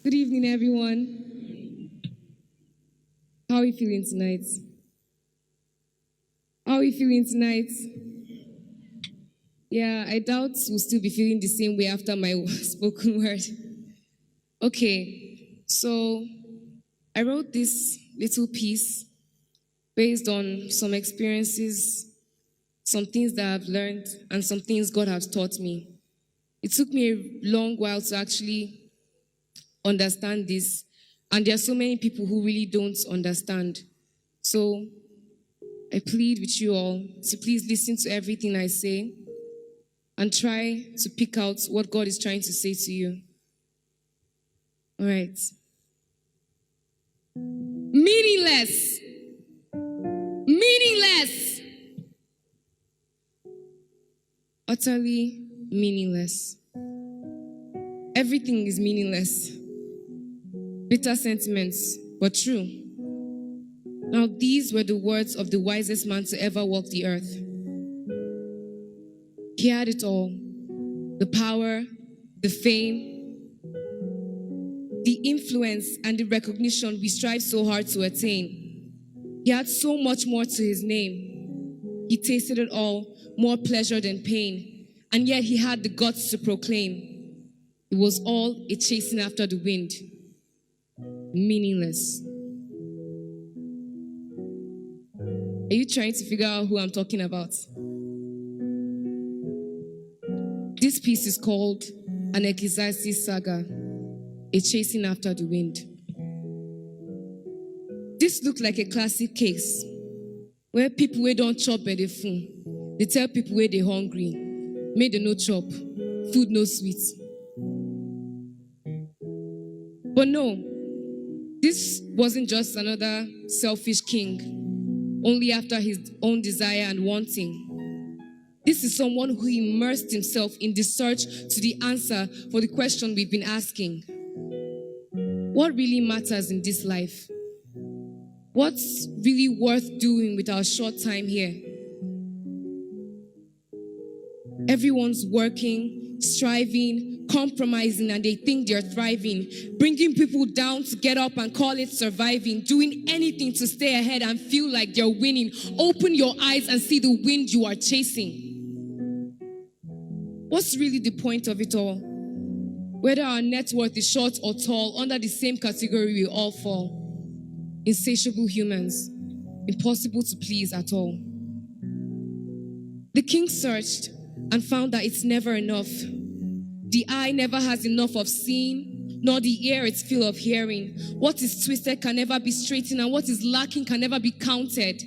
Good evening, everyone. How are you feeling tonight? How are you feeling tonight? Yeah, I doubt we'll still be feeling the same way after my spoken word. Okay, so I wrote this little piece based on some experiences, some things that I've learned, and some things God has taught me. It took me a long while to actually understand this, and there are so many people who really don't understand. So I plead with you all to please listen to everything I say and try to pick out what God is trying to say to you. All right. Meaningless. Meaningless. Utterly meaningless. Everything is meaningless. Bitter sentiments, but true. Now, these were the words of the wisest man to ever walk the earth. He had it all: the power, the fame, the influence, and the recognition we strive so hard to attain. He had so much more to his name. He tasted it all, more pleasure than pain, and yet he had the guts to proclaim. It was all a chasing after the wind. Meaningless. Are you trying to figure out who I'm talking about? This piece is called An Ecclesiastes Saga, a chasing after the wind. This looked like a classic case where people who don't chop by the food, they tell people where they hungry, make they no chop, food no sweet. But no, this wasn't just another selfish king, only after his own desire and wanting. This is someone who immersed himself in the search to the answer for the question we've been asking. What really matters in this life? What's really worth doing with our short time here? Everyone's working, striving, compromising, and they think they're thriving, bringing people down to get up and call it surviving, doing anything to stay ahead and feel like they're winning. Open your eyes and see the wind you are chasing. What's really the point of it all? Whether our net worth is short or tall, under the same category we all fall. Insatiable humans, impossible to please at all. The king searched and found that it's never enough. The eye never has enough of seeing, nor the ear its fill of hearing. What is twisted can never be straightened, and what is lacking can never be counted.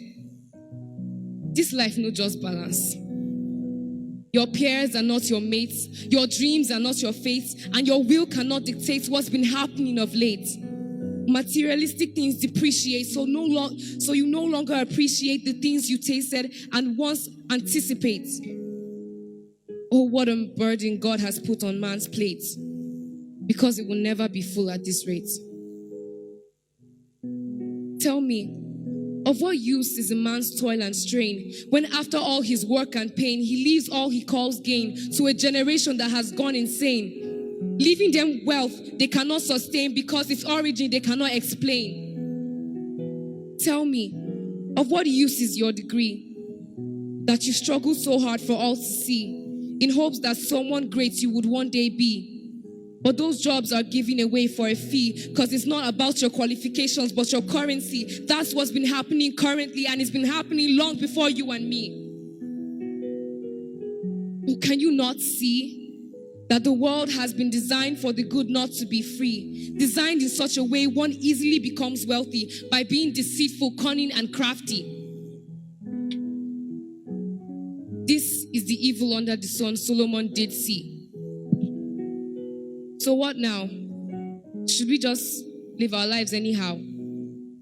This life no just balance. Your peers are not your mates, your dreams are not your fates, and your will cannot dictate what's been happening of late. Materialistic things depreciate, so you no longer appreciate the things you tasted and once anticipate. Oh, what a burden God has put on man's plate, because it will never be full at this rate. Tell me, of what use is a man's toil and strain when after all his work and pain, he leaves all he calls gain to a generation that has gone insane, leaving them wealth they cannot sustain because its origin they cannot explain? Tell me, of what use is your degree that you struggle so hard for all to see, in hopes that someone great you would one day be? But those jobs are given away for a fee, because it's not about your qualifications but your currency. That's what's been happening currently, and it's been happening long before you and me. Can you not see that the world has been designed for the good not to be free? Designed in such a way one easily becomes wealthy by being deceitful, cunning, and crafty. This is the evil under the sun Solomon did see. So what now? Should we just live our lives anyhow?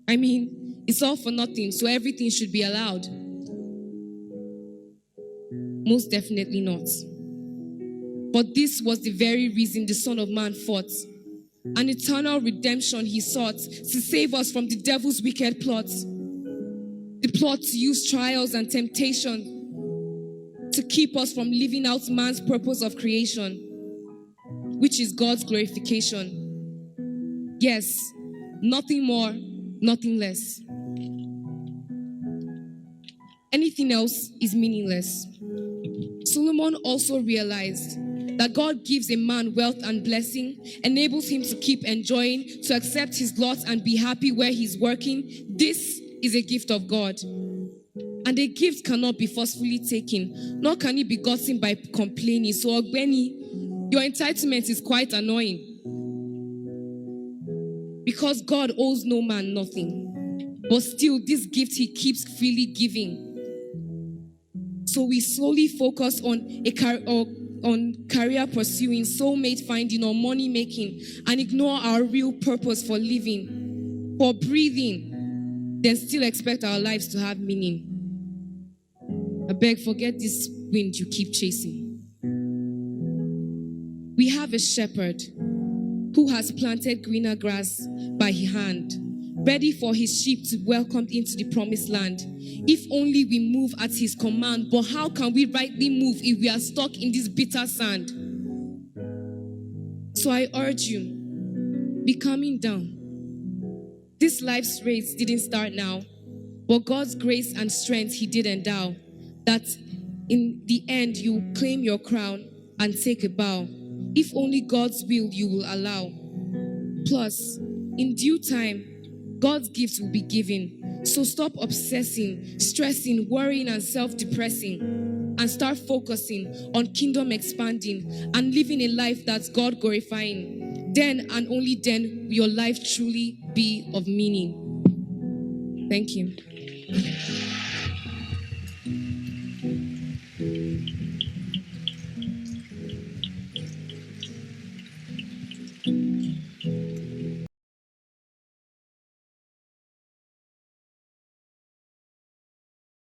I mean, it's all for nothing, so everything should be allowed. Most definitely not. But this was the very reason the Son of Man fought. An eternal redemption he sought to save us from the devil's wicked plots. The plot to use trials and temptation to keep us from living out man's purpose of creation, which is God's glorification. Yes, nothing more, nothing less. Anything else is meaningless. Solomon also realized that God gives a man wealth and blessing, enables him to keep enjoying, to accept his lot and be happy where he's working. This is a gift of God. And a gift cannot be forcefully taken, nor can it be gotten by complaining. So, Ogbeni, your entitlement is quite annoying. Because God owes no man nothing. But still, this gift he keeps freely giving. So we slowly focus on career pursuing, soulmate finding, or money making, and ignore our real purpose for living, for breathing, then still expect our lives to have meaning. I beg, forget this wind you keep chasing. We have a shepherd who has planted greener grass by his hand, ready for his sheep to welcome into the promised land. If only we move at his command, but how can we rightly move if we are stuck in this bitter sand? So I urge you, be calming down. This life's race didn't start now, but God's grace and strength he did endow, that in the end you claim your crown and take a bow. If only God's will you will allow. Plus, in due time, God's gifts will be given. So stop obsessing, stressing, worrying, and self-depressing, and start focusing on kingdom expanding and living a life that's God glorifying. Then and only then will your life truly be of meaning. Thank you.